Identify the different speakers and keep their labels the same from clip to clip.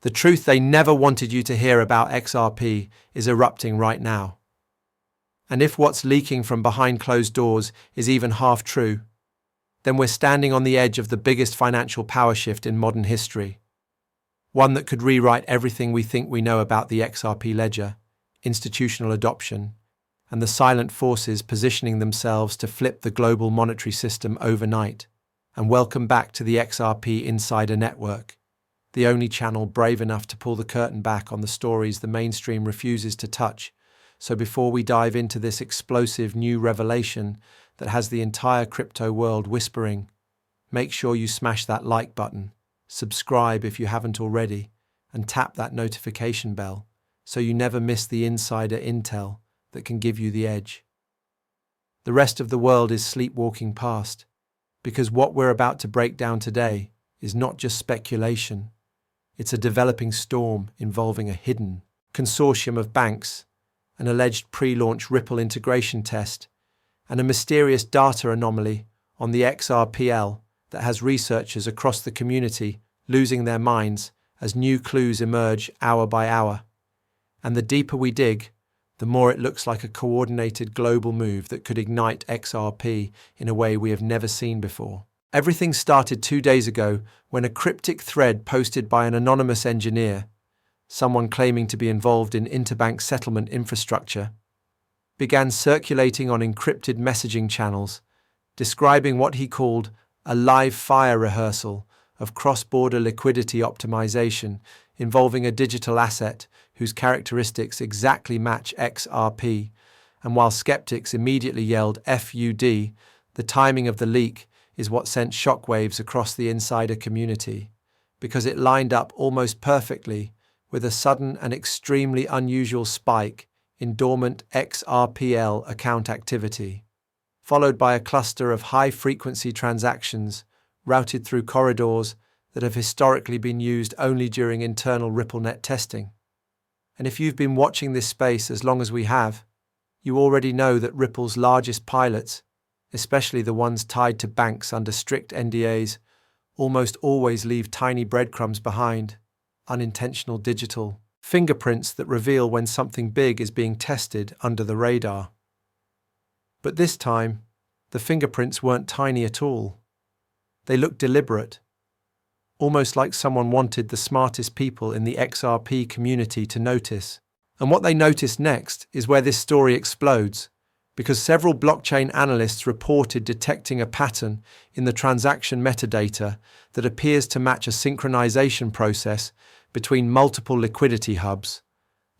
Speaker 1: The truth they never wanted you to hear about XRP is erupting right now. And if what's leaking from behind closed doors is even half true, then we're standing on the edge of the biggest financial power shift in modern history. One that could rewrite everything we think we know about the XRP Ledger, institutional adoption, and the silent forces positioning themselves to flip the global monetary system overnight. And welcome back to the XRP Insider Network, the only channel brave enough to pull the curtain back on the stories the mainstream refuses to touch. So before we dive into this explosive new revelation that has the entire crypto world whispering, make sure you smash that like button, subscribe if you haven't already, and tap that notification bell so you never miss the insider intel that can give you the edge. The rest of the world is sleepwalking past, because what we're about to break down today is not just speculation. It's a developing storm involving a hidden consortium of banks, an alleged pre-launch Ripple integration test, and a mysterious data anomaly on the XRPL that has researchers across the community losing their minds as new clues emerge hour by hour. And the deeper we dig, the more it looks like a coordinated global move that could ignite XRP in a way we have never seen before. Everything started 2 days ago when a cryptic thread posted by an anonymous engineer, someone claiming to be involved in interbank settlement infrastructure, began circulating on encrypted messaging channels, describing what he called a live fire rehearsal of cross-border liquidity optimization involving a digital asset whose characteristics exactly match XRP. And while skeptics immediately yelled FUD, the timing of the leak is what sent shockwaves across the insider community, because it lined up almost perfectly with a sudden and extremely unusual spike in dormant XRPL account activity, followed by a cluster of high-frequency transactions routed through corridors that have historically been used only during internal RippleNet testing. And if you've been watching this space as long as we have, you already know that Ripple's largest pilots, especially the ones tied to banks under strict NDAs, almost always leave tiny breadcrumbs behind, unintentional digital fingerprints that reveal when something big is being tested under the radar. But this time, the fingerprints weren't tiny at all. They looked deliberate, almost like someone wanted the smartest people in the XRP community to notice. And what they noticed next is where this story explodes, because several blockchain analysts reported detecting a pattern in the transaction metadata that appears to match a synchronization process between multiple liquidity hubs,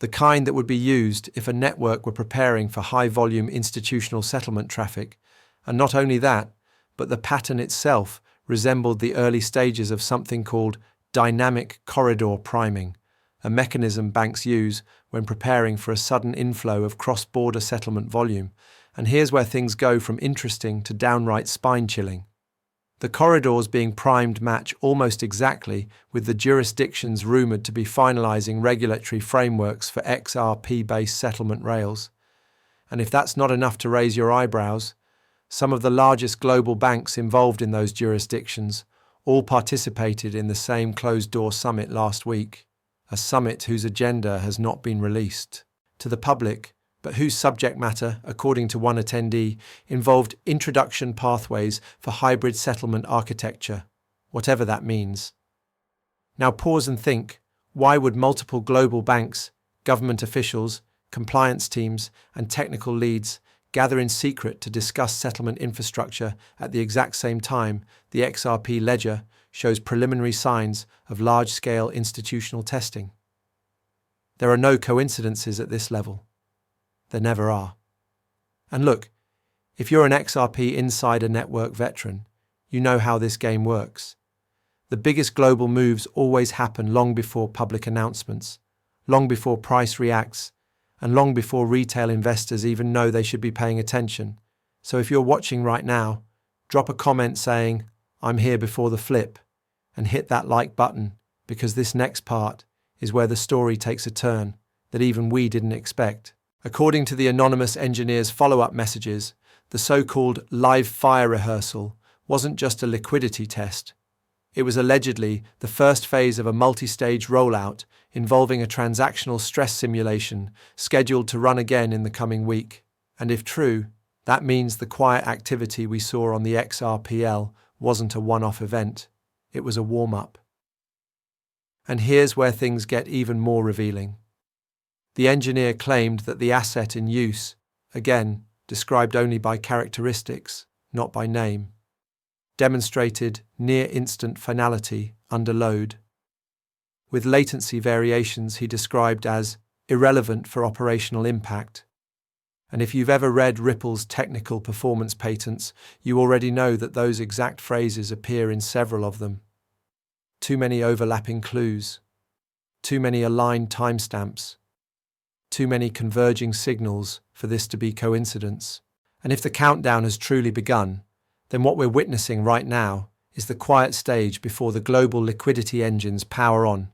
Speaker 1: the kind that would be used if a network were preparing for high-volume institutional settlement traffic. And not only that, but the pattern itself resembled the early stages of something called dynamic corridor priming, a mechanism banks use when preparing for a sudden inflow of cross-border settlement volume. And here's where things go from interesting to downright spine-chilling. The corridors being primed match almost exactly with the jurisdictions rumoured to be finalising regulatory frameworks for XRP-based settlement rails. And if that's not enough to raise your eyebrows, some of the largest global banks involved in those jurisdictions all participated in the same closed-door summit last week, a summit whose agenda has not been released to the public, but whose subject matter, according to one attendee, involved introduction pathways for hybrid settlement architecture, whatever that means. Now pause and think, why would multiple global banks, government officials, compliance teams, and technical leads gather in secret to discuss settlement infrastructure at the exact same time the XRP Ledger shows preliminary signs of large-scale institutional testing? There are no coincidences at this level. There never are. And look, if you're an XRP Insider Network veteran, you know how this game works. The biggest global moves always happen long before public announcements, long before price reacts, and long before retail investors even know they should be paying attention. So if you're watching right now, drop a comment saying, "I'm here before the flip," and hit that like button, because this next part is where the story takes a turn that even we didn't expect. According to the anonymous engineer's follow-up messages, the so-called live fire rehearsal wasn't just a liquidity test. It was allegedly the first phase of a multi-stage rollout involving a transactional stress simulation scheduled to run again in the coming week. And if true, that means the quiet activity we saw on the XRPL wasn't a one-off event, it was a warm-up. And here's where things get even more revealing. The engineer claimed that the asset in use, again, described only by characteristics, not by name, demonstrated near-instant finality under load, with latency variations he described as irrelevant for operational impact. And if you've ever read Ripple's technical performance patents, you already know that those exact phrases appear in several of them. Too many overlapping clues, too many aligned timestamps, too many converging signals for this to be coincidence. And if the countdown has truly begun, then what we're witnessing right now is the quiet stage before the global liquidity engines power on,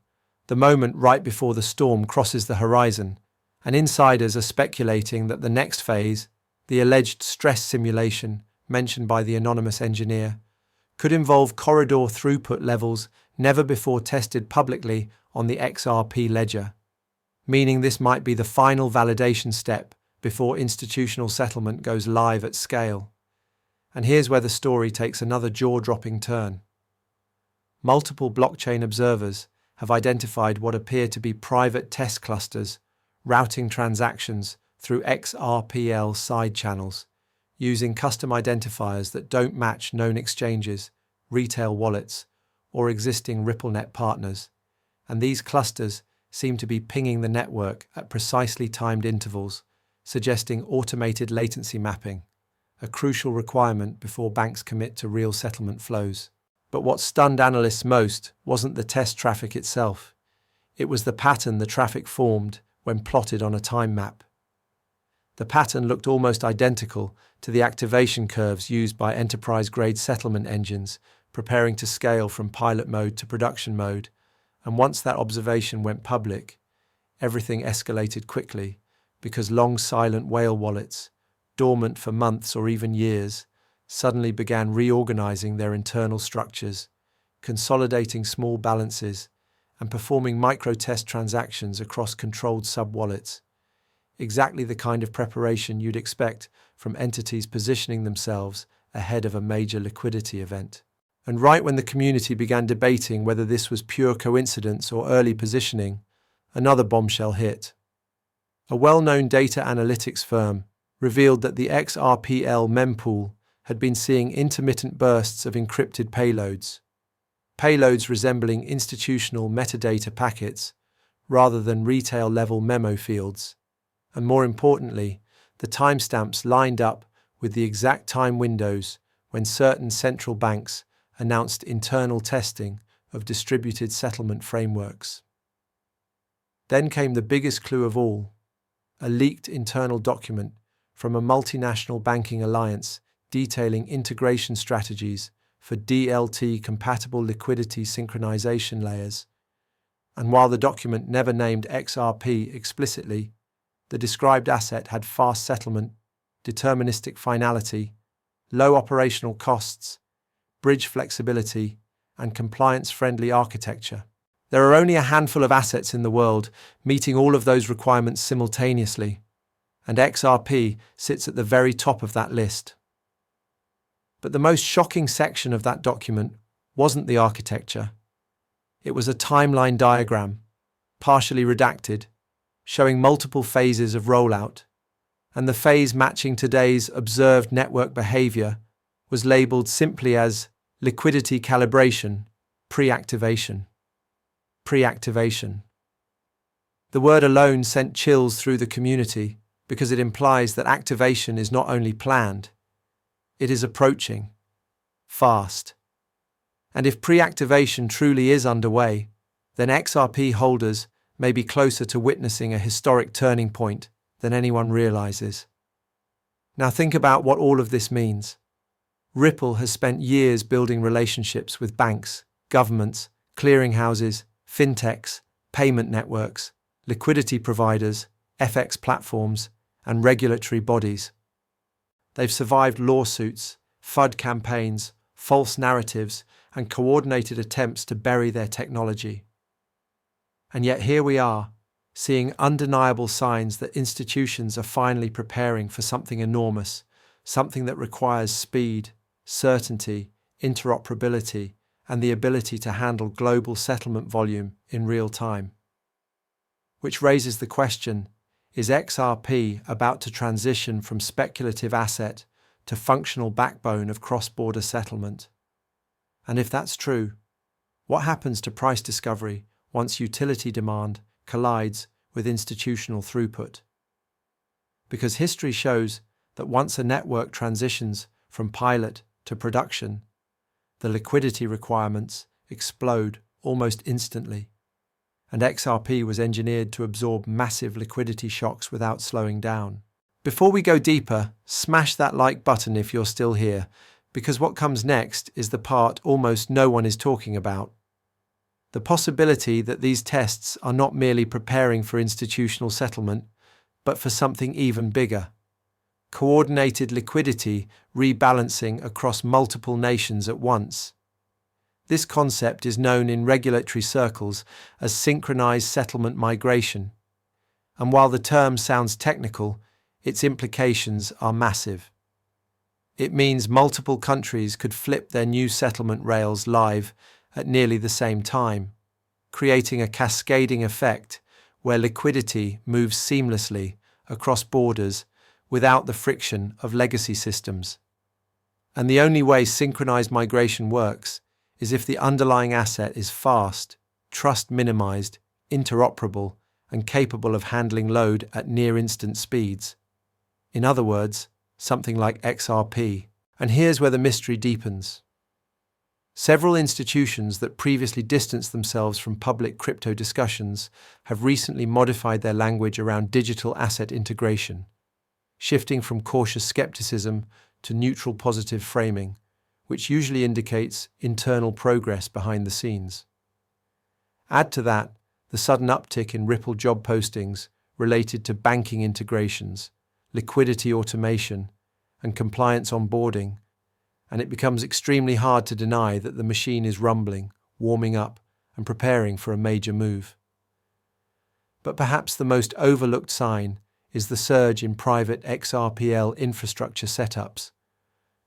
Speaker 1: the moment right before the storm crosses the horizon, and insiders are speculating that the next phase, the alleged stress simulation mentioned by the anonymous engineer, could involve corridor throughput levels never before tested publicly on the XRP Ledger, meaning this might be the final validation step before institutional settlement goes live at scale. And here's where the story takes another jaw-dropping turn. Multiple blockchain observers have identified what appear to be private test clusters routing transactions through XRPL side channels, using custom identifiers that don't match known exchanges, retail wallets, or existing RippleNet partners. And these clusters seem to be pinging the network at precisely timed intervals, suggesting automated latency mapping, a crucial requirement before banks commit to real settlement flows. But what stunned analysts most wasn't the test traffic itself. It was the pattern the traffic formed when plotted on a time map. The pattern looked almost identical to the activation curves used by enterprise-grade settlement engines preparing to scale from pilot mode to production mode, and once that observation went public, everything escalated quickly because long silent whale wallets, dormant for months or even years, suddenly began reorganizing their internal structures, consolidating small balances, and performing micro-test transactions across controlled sub-wallets. Exactly the kind of preparation you'd expect from entities positioning themselves ahead of a major liquidity event. And right when the community began debating whether this was pure coincidence or early positioning, another bombshell hit. A well-known data analytics firm revealed that the XRPL mempool had been seeing intermittent bursts of encrypted payloads resembling institutional metadata packets rather than retail-level memo fields. And more importantly, the timestamps lined up with the exact time windows when certain central banks announced internal testing of distributed settlement frameworks. Then came the biggest clue of all, a leaked internal document from a multinational banking alliance detailing integration strategies for DLT-compatible liquidity synchronization layers. And while the document never named XRP explicitly, the described asset had fast settlement, deterministic finality, low operational costs, bridge flexibility, and compliance-friendly architecture. There are only a handful of assets in the world meeting all of those requirements simultaneously, and XRP sits at the very top of that list. But the most shocking section of that document wasn't the architecture. It was a timeline diagram, partially redacted, showing multiple phases of rollout, and the phase matching today's observed network behavior was labeled simply as liquidity calibration, pre-activation. Pre-activation. The word alone sent chills through the community because it implies that activation is not only planned, it is approaching, fast. And if pre-activation truly is underway, then XRP holders may be closer to witnessing a historic turning point than anyone realizes. Now think about what all of this means. Ripple has spent years building relationships with banks, governments, clearinghouses, fintechs, payment networks, liquidity providers, FX platforms, and regulatory bodies. They've survived lawsuits, FUD campaigns, false narratives, and coordinated attempts to bury their technology. And yet here we are, seeing undeniable signs that institutions are finally preparing for something enormous, something that requires speed, certainty, interoperability, and the ability to handle global settlement volume in real time. Which raises the question, is XRP about to transition from speculative asset to functional backbone of cross-border settlement? And if that's true, what happens to price discovery once utility demand collides with institutional throughput? Because history shows that once a network transitions from pilot to production, the liquidity requirements explode almost instantly, and XRP was engineered to absorb massive liquidity shocks without slowing down. Before we go deeper, smash that like button if you're still here, because what comes next is the part almost no one is talking about. The possibility that these tests are not merely preparing for institutional settlement, but for something even bigger. Coordinated liquidity rebalancing across multiple nations at once. This concept is known in regulatory circles as synchronized settlement migration. And while the term sounds technical, its implications are massive. It means multiple countries could flip their new settlement rails live at nearly the same time, creating a cascading effect where liquidity moves seamlessly across borders without the friction of legacy systems. And the only way synchronized migration works is if the underlying asset is fast, trust-minimized, interoperable, and capable of handling load at near-instant speeds. In other words, something like XRP. And here's where the mystery deepens. Several institutions that previously distanced themselves from public crypto discussions have recently modified their language around digital asset integration, shifting from cautious skepticism to neutral positive framing, which usually indicates internal progress behind the scenes. Add to that the sudden uptick in Ripple job postings related to banking integrations, liquidity automation, and compliance onboarding, and it becomes extremely hard to deny that the machine is rumbling, warming up, and preparing for a major move. But perhaps the most overlooked sign is the surge in private XRPL infrastructure setups,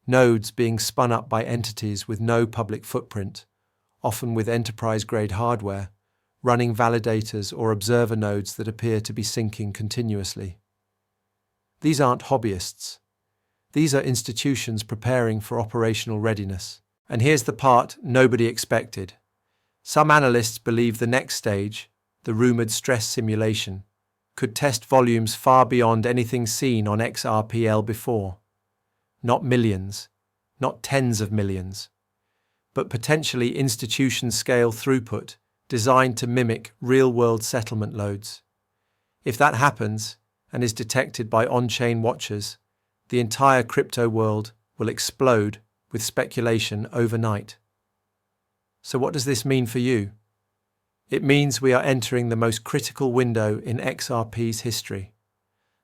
Speaker 1: nodes being spun up by entities with no public footprint, often with enterprise-grade hardware, running validators or observer nodes that appear to be syncing continuously. These aren't hobbyists. These are institutions preparing for operational readiness. And here's the part nobody expected. Some analysts believe the next stage, the rumored stress simulation, could test volumes far beyond anything seen on XRPL before. Not millions, not tens of millions, but potentially institution-scale throughput designed to mimic real-world settlement loads. If that happens and is detected by on-chain watchers, the entire crypto world will explode with speculation overnight. So what does this mean for you? It means we are entering the most critical window in XRP's history,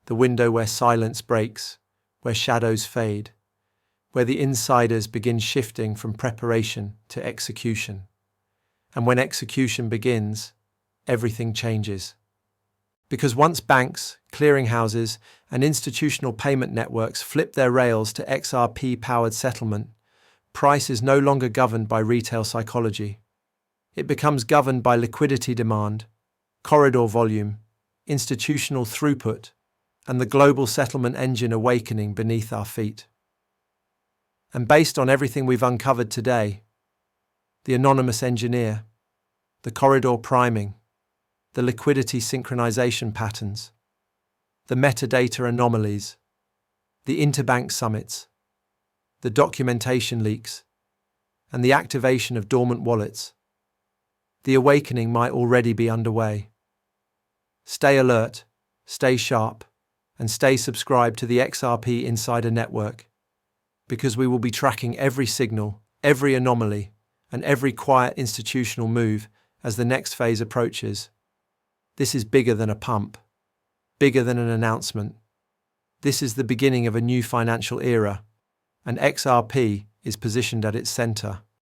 Speaker 1: the window where silence breaks, where shadows fade, where the insiders begin shifting from preparation to execution. And when execution begins, everything changes. Because once banks, clearinghouses, and institutional payment networks flip their rails to XRP-powered settlement, price is no longer governed by retail psychology. It becomes governed by liquidity demand, corridor volume, institutional throughput, and the global settlement engine awakening beneath our feet. And based on everything we've uncovered today, the anonymous engineer, the corridor priming, the liquidity synchronization patterns, the metadata anomalies, the interbank summits, the documentation leaks, and the activation of dormant wallets, the awakening might already be underway. Stay alert, stay sharp, and stay subscribed to the XRP Insider Network, because we will be tracking every signal, every anomaly, and every quiet institutional move as the next phase approaches. This is bigger than a pump, bigger than an announcement. This is the beginning of a new financial era, and XRP is positioned at its center.